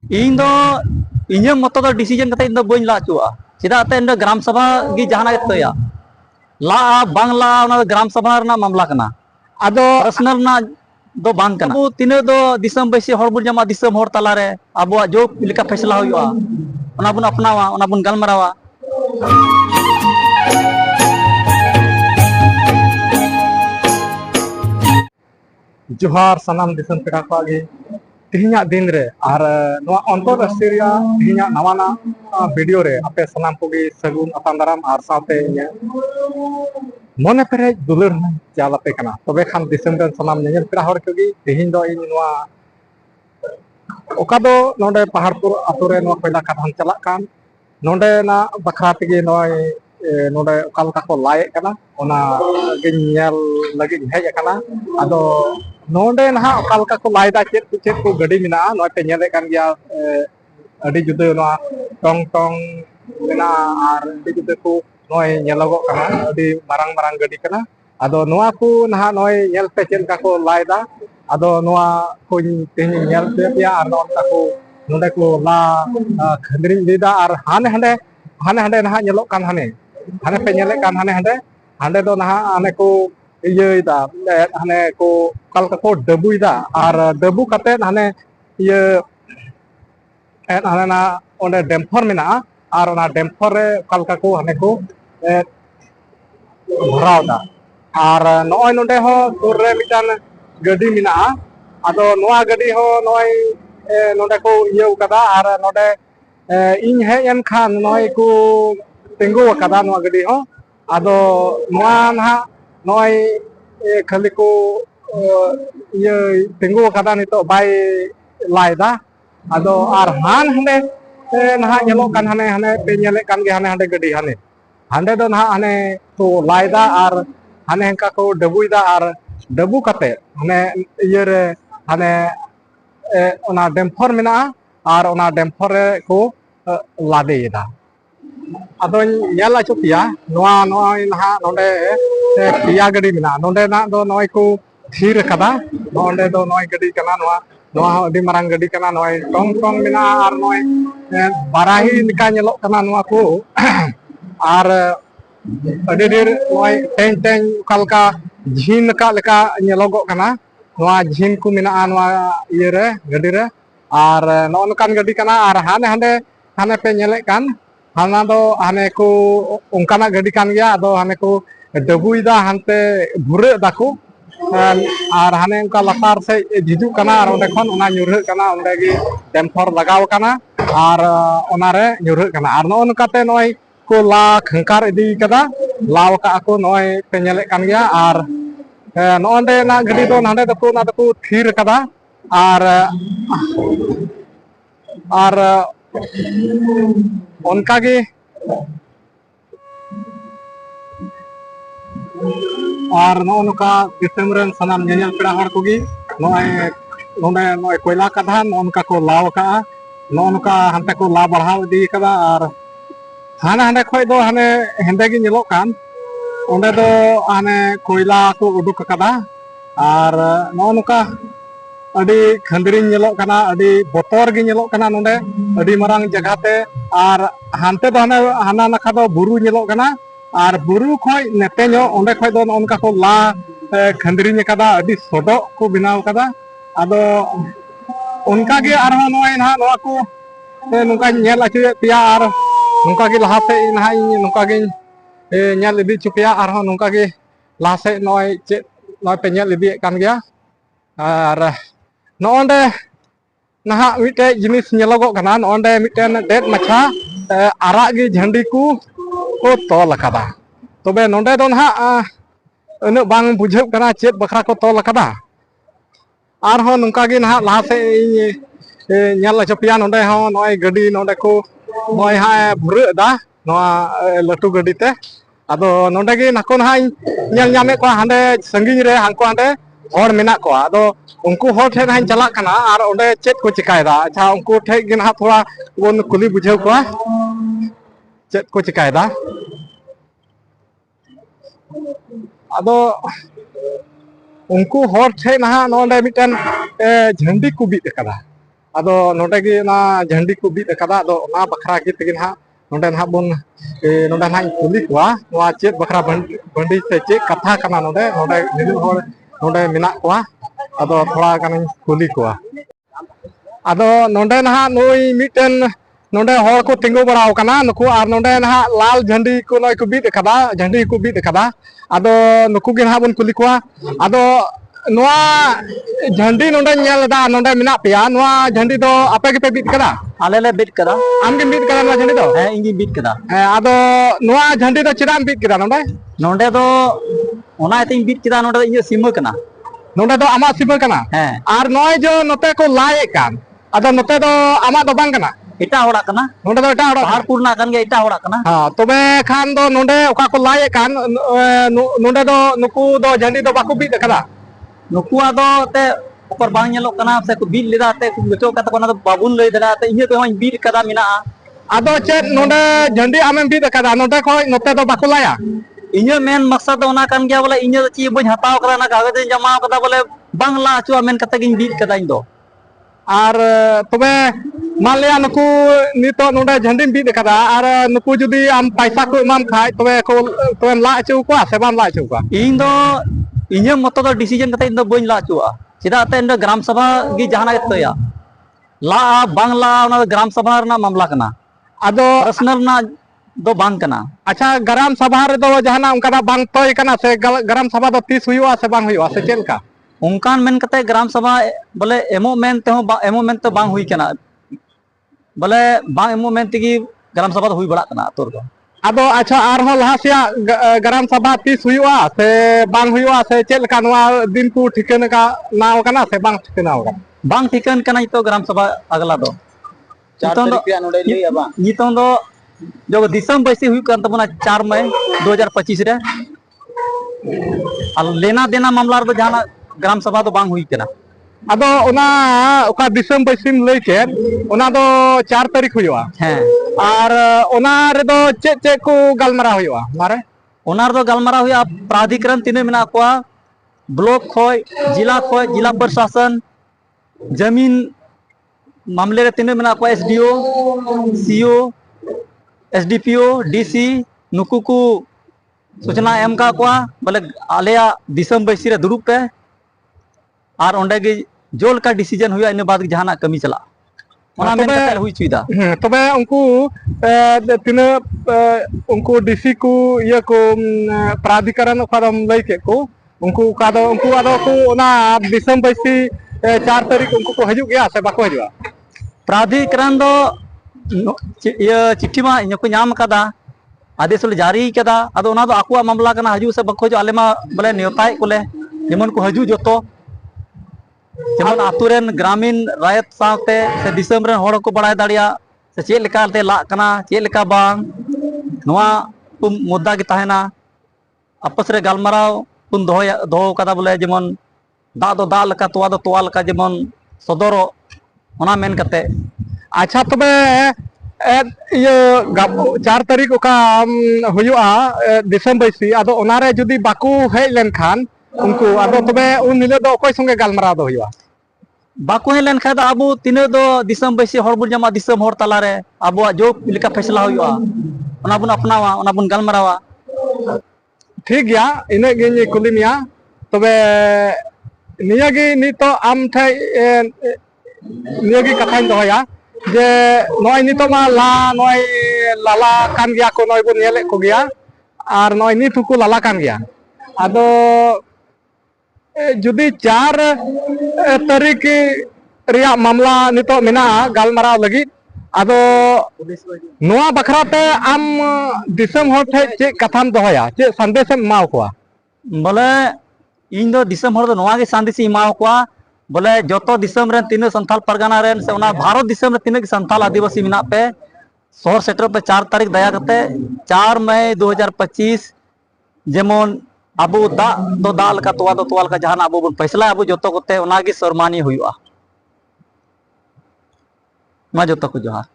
इन दो इᱧ मत दो डिसीजन कते इन दो बइन ला चुआ चेदा ते इन ग्राम सभा गी जहाना तया ला बांग्ला ओना ग्राम सभा रना मामला कना आदो पर्सनल ना दो बांग कना अबो तिने दो दिसम बैसे हर बुन जमा दिसम हर तालारे अबो जो लेका फैसला हुआ ओना बुन अपनावा ओना बुन गलमरावा जोहार सनाम दिसम पेड़ा को आगे तिहिना दिन रे और नवा अंतरराष्ट्रीय तिहिना नवाना वीडियो रे आपे सनाम कोगे सगुन अपांदाराम और साथे मने पेरे दुलर चालापे कना तबे खान दिसम रन सनाम नेल पेड़ा हर कोगे तिहिन दो इन नवा ओका दो नोंडे पहाड़पुर आतु रे नवा कोयला खादान चलाक कान नोंडे ना बखरा तेगे नय नोंडे ओका लका को लाए कना ओना गे नेल लगे हेज कना आदो नोंडे ना ओका लका को लायदा चेत को गडी मिना नय पे नेले कान गया अडी जुदे ना टोंग टोंग मिना आर अडी जुदे को नय नेलगो कना अडी मारंग मारंग गडी कना आदो नवा को ना नय नेल पे चेल का को लायदा आदो नवा को तेन नेल पे या आर नोंडा को नोंडे को ला खंदरिन देदा आर हाने हंडे ना नेलो कान हाने हाने पे नेले कान हाने हंडे हांडे दो ना हाने को ये दा हाने को कल को डबुई दा और डबु कते हाने ये हाने ना ओंडे डेम्फर मेना और ओना डेम्फर रे कल को हाने को भराव दा और नय नोंडे हो सुर रे मिटान गडी मेना आदो नोआ गडी हो नय नोंडे को इयो कदा और नोंडे इन हे एन खान नय को तेंगो कदा नोआ गडी हो आदो नोआ ना नय खाली को ये तेंगो कदा नितो बाय लायदा आदो और हान हने ना नेलो कान हाने हाने पे नेले कान गे हाने हांडे गडी हाने हांडे दो ना हाने तो लायदा और हाने हंका को डबुईदा और डबु कते हाने ये रे हाने ओना डेम्फर मेना और ओना डेम्फर को लादेदा आदो नेल आचो पिया नोआ नोय ना नोंडे पिया गडी मेना नोंडे ना दो नोय को थीर कदा नोंडे दो नोय गडी कना नोआ नोआ अडी मारंग गडी कना नोय टोंग टोंग मेना और नोय बाराही निका नेलो कना नोआ को और अडी देर नोय टें टें कलका झीन का लेका नेलोगो कना नोआ झीन को मेना नोआ ये रे गडी रे और नोन कान गडी कना और हाने हांडे हाने पे नेले कान हाना दो हाने को उनकाना गडी कान गया आदो हाने को डबुईदा हानते भुरे दाको और हाने उनका लतार से हिजू कना और ओंडे खन ओना न्युरह कना ओंडे गे डेम्फर लगाव कना और ओना रे न्युरह कना और नो नकाते नय को ला खंकार इदी कदा लाव का को नय पे नेले कान गया और नोंडे ना गडी दो नांडे दको ना दको थीर कदा और उनका गे और नोका दिसम रन सनाम नेल पेड़ा हर कोगी नय नोंडे नय कोयला काधान उनका को लाव का नोका हांते को ला बढ़ाव दी कदा और हाने हांडे खय दो हाने हेंदे गे नेलो कान ओंडे दो हाने कोयला को उडुक कदा और नोका अडी खंदरी नेलो कना अडी बोतर गे नेलो कना नोंडे अडी मारंग जगहते और हानते दो हाने हाना नखा दो बुरु नेलो कना और बुरु खय नेतेño ओंडे खय दो उनका को ला खंदरी कदा अडी सोडो को बनाव कदा आदो उनका गे आर नय ना नोआ को नुका नेल आचुए पिया और नुका गे लहाते ना नुका गे नेल इदी चुपिया और नुका गे लासे नय चे नय पे नेल इदी कान गया और नोंडे ना मिटे जिनिस नेलोगो कना नोंडे मिटेन डेट माछा आरा गे झंडी को तोल कदा तबे नोंडे दो ना उन बांग बुझे कना चेत बखरा को तोल कदा और हो नुका गे ना लासे नेल चपिया नोंडे हो नय गडी नोंडे को नय हा भुरेदा नोआ लटू गडी ते आदो नोंडे गे नाको ना नेल नामे को हांडे संगिन रे हांको हांडे और मेना को आदो उनको हर ठे ना चला कना और ओंडे चेत को चिकायदा अच्छा उनको ठे गे ना थोड़ा बोन कुली बुझेव को चेत को चिकायदा आदो उनको हर ठे ना नोंडे मिटन झंडी को बीत कदा ado node gi na jhandi ku bid kada ado na bakra gi tegin ha node na bun node na kuli kwa noa chet bakra bandi se chet katha kana node nilu hor node minak kwa ado thoda kana kuli kwa ado node na noi miten node hor ko tingu barau kana nuku ar node na lal jhandi ku noi ku bid kada jhandi ku bid kada ado nuku gi na bun kuli kwa ado noa jhandi nonde nyel da nonde minak pia noa jhandi do ape ge pe bid kada ale le bid kada am ge bid kada noa jhandi do ingi bid kada ado noa jhandi do chidam bid kada nonde do ona ting bid kada nonde inyo sima kana nonde do ama sima kana ar noy jo note ko lae kan ado note do ama do bang kana eta horak kana nonde do eta horak bahar purna kan ge eta horak kana ha tobe khan do nonde oka ko lae kan nonde do nuku do jhandi do baku bid kada nuku ado te okor bang nyelok kana se ku bid leda te ku beto kata kona do babun lei dada te inyo te hon bid kada mina ado chet nonde jhandi amem bid kada nonde ko note do baku laya inyo men maksud ona kan gya bola inyo chi boñ hataw kada na kagaz jama kada bole bangla chua men kata gin bid kada indo ar tobe malya nuku nito nonde jhandi bid kada ar nuku judi am paisa ko emam khai tobe ko toem la chu kwa se bam la chu kwa indo inyo moto do decision kata indo boñ la chua sida te indo gram sabha gi jahana getoya la bangla ona gram sabha na mamla kana ado personal na do bang kana acha garam sabha re do jahana unkana bang toy kana se garam sabha do tis huyua se bang huyua se chelka unkan men kate gram sabha bole emo men te ho emo men to bang hui kana bole bang emo men tigi gram sabha hui bada kana tor do ado acha arho lahasia garam sabha tis huyua se bang huyua se chelka noa din ku thiken ka naw kana se bang thiken naw kana bang thiken kana ito gram sabha agla do 4 तारीख पे नोडे ले अब नितों दो जो दिसम बैसी हुई कर तबना 4 मई 2025 रे al लेना देना मामला रो जहां ग्राम सभा तो बांग हुई केना ado ona oka disam baisim lei ken ona do 4 तारीख huyua हैं ar ona re do che ku galmara huyua mare ओनार दो गलमारा हुआ प्राधिकरण तीन मेना कोआ ब्लॉक खोय जिला प्रशासन जमीन मामले रे तीन मेना कोआ एसडीओ सीओ एसडीपीओ डीसी नुकु को सूचना एम का कोआ बोले आलेया दिसम बैसी रे दुरुप पे और ओंडे गे जोल का डिसीजन हुआ इन बाद जहाना कमी चला ओना में कतल हुई चुइदा tobe unku tina unku disi ku iya ku pradhikaran kadam lei ke ku unku ado ku ona disam baisi 4 तारीख unku ko haju gya se bako hajua प्राधिकरण दो ये चिट्ठी मा इन को नाम कदा आदेश जारी कदा अदो ओना दो आकुआ मामला कना हजू से बको जो आलेमा बोले नेवताय कोले जेमन को हजू जतो जेमन आतुरेन ग्रामीण रायत साथे से दिसम रे होड़ को बड़ाय दाड़िया से चेल लेका ते ला कना चेल लेका बांग नोआ पुम मुद्दा की ताहेना आपस रे गालमाराव पुन दो कदा बोले जेमन दा दो दा लका तोवा लका जेमन सदरो ओना मेन कते acha tobe iya 4 तारीख oka huyua disam baisi ado onare judi baku hej len khan unku ado tobe un hile do okoy songe galmara do huyua बाको हे लेन खादा अबो तिने दो दिसम बैसी हर बुन जमा दिसम हर तलारे अबो जो लिका फैसला हुआ ओना बुन अपनावा ओना बुन गलमरावा ठीक गया ine ge ni kulimia tobe niya gi nito am thai niya gi kathain doya je noi nito ma la noi lala kan gya ko noi bun yele ko gya ar noi ni tuku lala kan gya ado judi 4 तारीख रिया मामला नितो मेना गालमाराव लगित ado noa bakrate am disam hor the che katham dohoya che sandesem mau kwa बोले इन दो दिसम हर दो नोआ के शांति इमाव कोआ बोले जोतो दिसम रे तीन संथाल परगना रे से ओना भारत दिसम रे तीन के संथाल आदिवासी मिना पे शहर सेक्टर पे 4 तारीख दया करते 4 मई 2025 जेमन अबो दा दो दाल का तोवाल का जहां अबो फैसला अबो जोतो कोते ओना की शर्मानी हुआ मा जोतो को जोहार।